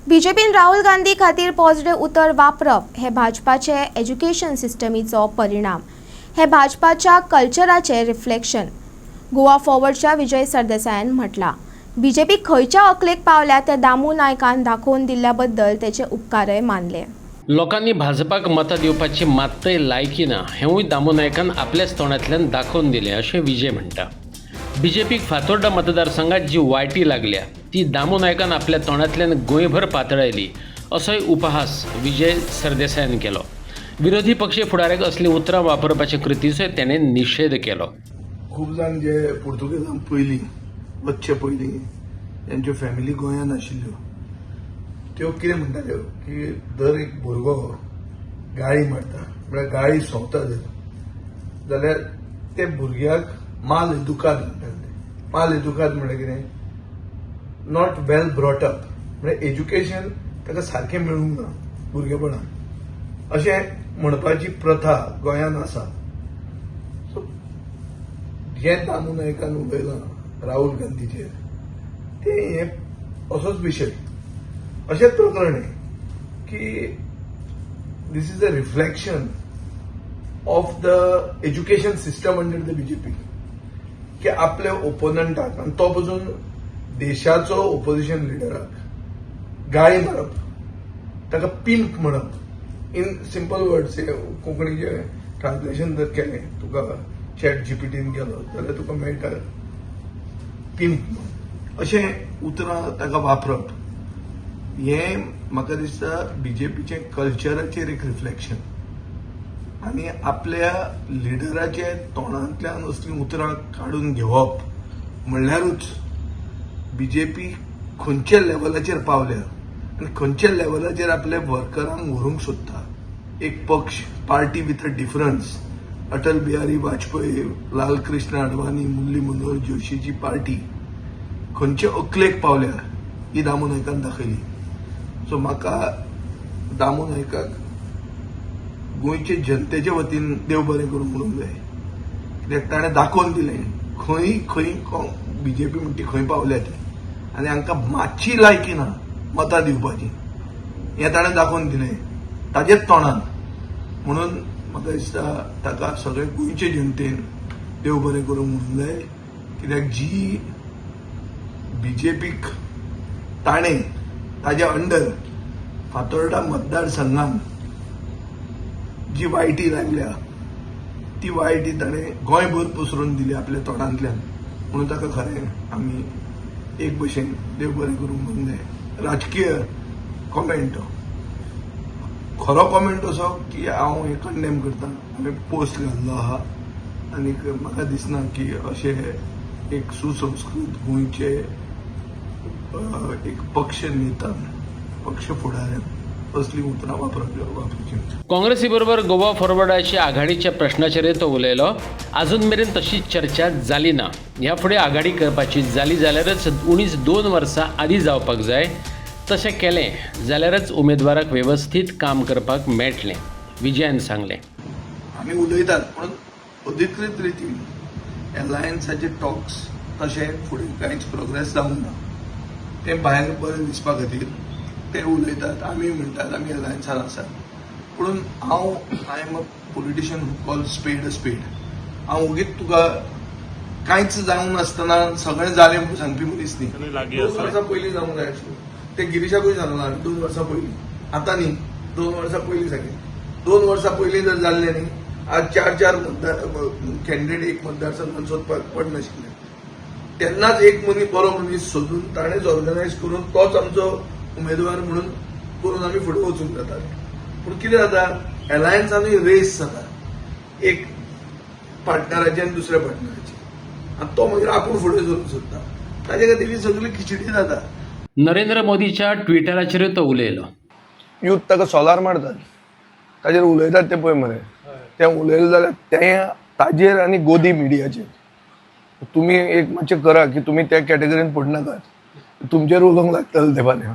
बीजेपीन राहुल गांधी खातीर पॉझिटिव्ह उतर वापरप हे भाजपाचे एज्युकेशन सिस्टमीचो परिणाम, हे भाजपाच्या कल्चराचे रिफ्लेक्शन, गोवा फॉरवर्डच्या विजय सरदेसायान म्हटलां. बीजेपी खंयच्या अकलेक पावल्या ते दामू नायकान दाखोवन दिल्ल्या बद्दल तेचे उपकारय मानले. लोकांनी भाजपाक मतां दिवपाची मात्तय लायकी ना हेंवूय दामू नायकान आपल्याच तोंडांतल्यान दाखोवन दिलें अशें विजय म्हणटा. बीजेपीक फातोर्डा मतदारसंघात जी वायटी लागल्या ती दामू नायकान आपल्या तोंडांतल्यान गोंयभर पातळयली असोय उपहास विजय सरदेसायान केलो. विरोधी पक्षी फुडाऱ्याक असली उतरां वापरपाचे कृतीचोय तेणें निशेध केलो. खूब जाण जे पुर्तुगेजां पयलीं वचचे पयलीं तेंच्यो फॅमिली गोंयांत आशिल्ल्यो त्यो कितें म्हणटाल्यो की दर एक भुरगो गाळी मारता म्हळ्यार गाळी सोंपता जाल्यार ते भुरग्याक माल एदुकाद म्हणटाले. माल एदुकाद म्हळ्यार कितें नॉट वेल ब्रॉट अप म्हळ्यार एज्युकेशन ताका सारकें मेळूंक ना भुरगेपणांत अशें म्हणपाची प्रथा गोंयांत आसा. सो जें दामू नायकान उलयलां राहुल गांधीचेर ते हे असोच विशय अशेंच प्रकरण की this is a reflection of the education system under the BJP की आपल्या ओपोनंटाक आनी तो पसून देशाचो ओपोजिशन लिडराक गाळी मारप, ताका पिंप म्हणप. इन सिंपल वर्ड्स कोंकणीचे ट्रान्सलेशन जर केलें तुका चॅट जीपीटीन गेलो जाल्यार तुका मेळटा पिंप अशें उतरां ताका वापरप. हें म्हाका दिसता बीजेपीचे कल्चराचेर एक रिफ्लेक्शन आनी आपल्या लिडराचे तोंडांतल्यान असलीं उतरां काडून घेवप म्हणल्यारूच बीजेपी खंयच्या लेवलाचेर पावल्या आनी खंयच्या लेवलाचेर आपल्या वर्करांक व्हरूंक सोदता. एक पक्ष party with a difference, Atal Bihari Vajpayee, Lal Krishna Advani, Murli Manohar जोशीची party खंयचे अकलेक पावल्या ही दामू नायकान दाखयली. सो म्हाका दामू नायकाक गोंयचे जनतेचे वतीन देव बरें करूं म्हणूंक जाय. कित्याक ताणें दाखोवन दिलें खंय बीजेपी म्हणटी खंय पावल्या ती आनी हांकां मातशी लायकी ना मतां दिवपाची हें ताणें दाखोवन दिलें ताजेच तोंडान. म्हणून म्हाका दिसता ताका सगळे गोंयचे जनतेन देव बरें करूंक म्हणूंक जाय. कित्याक जी बीजेपीक ताणें ताज्या अंडर फातोर्डा मतदारसंघान जी वायटी लागल्या ती वायटी ताणें गोंयभर पसरून दिली आपल्या तोंडांतल्यान. म्हणून ताका खरें आमी एक भशेन देव बरें करूंक म्हणूंक जाय. राजकीय कॉमेंट खरो कॉमेंट असो की हांव हे कंडेम करता, हांवें पोस्ट घाल्लो आहा आनी म्हाका दिसना की अशें एक सुसंस्कृत गोंयचे एक पक्ष नेतान पक्ष फुडाऱ्यान असली उतरां वापरची. काँग्रेसी बरोबर गोवा फॉरवर्डाची आघाडीच्या प्रश्नाचेर तो उलयलो. अजून मेरेन तशी चर्चा जाली ना. ह्या फुडें आघाडी करपाची जाली जाल्यारच उणीच 2 वर्सां आदी जावपाक जाय. तशें केलें जाल्यारच उमेदवाराक वेवस्थीत काम करपाक मेळटलें विजयान सांगलें. आमी उलयतात पूण अधिकृत रितीन एलायन्साचे टॉक्स तशें फुडें कांयच प्रोग्रेस जावंक ना. ते भायर बरें दिसपा खातीर ते उलयतात, आमी म्हणटात आमी एलायन्सान आसात. पूण I am a politician who call स्पेड अ स्पेड. हांव ओगीच तुका कांयच जावंक नासतना सगळें जालें म्हणून सांगपी मनीस न्ही. 2 वर्सां पयलीं जावंक जाय आशिल्लें. ते गिरीशाकूय जालो ना 2 वर्सां पयलीं. आतां न्ही, 2 वर्सां पयलीं सांगलें. 2 वर्सां पयलीं जर जाल्लें न्ही आज 4 कॅन्डिडेट एक मतदारसंघात सोदपाक पडनाशिल्ले. तेन्नाच एक बरो मनीस सोदून ताणेंच ऑर्गनायज करून तोच आमचो उमेदवार म्हणून करून आमी फुडें वचूंक जाता. पूण कितें जाता एलायन्सानूय रेस जाता एक पार्टनराची आनी दुसऱ्या पार्टनराची आनी तो मागीर आपूण फुडें सरूंक सोदता. ताजे खातीर ही सगळी खिचडी जाता. नरेंद्र मोदीच्या ट्विटराचेर तो उलयलो. यूथ ताका सोलार मारतात ताजेर उलयतात ते पळय मरे. तें उलयलें जाल्यार तें ताजेर आनी गोदी मिडियाचेर तुमी एक मातशें करा की तुमी त्या कॅटेगरीन पडनाकात. तुमचेर उलोवंक लागतलें ते फाल्यां.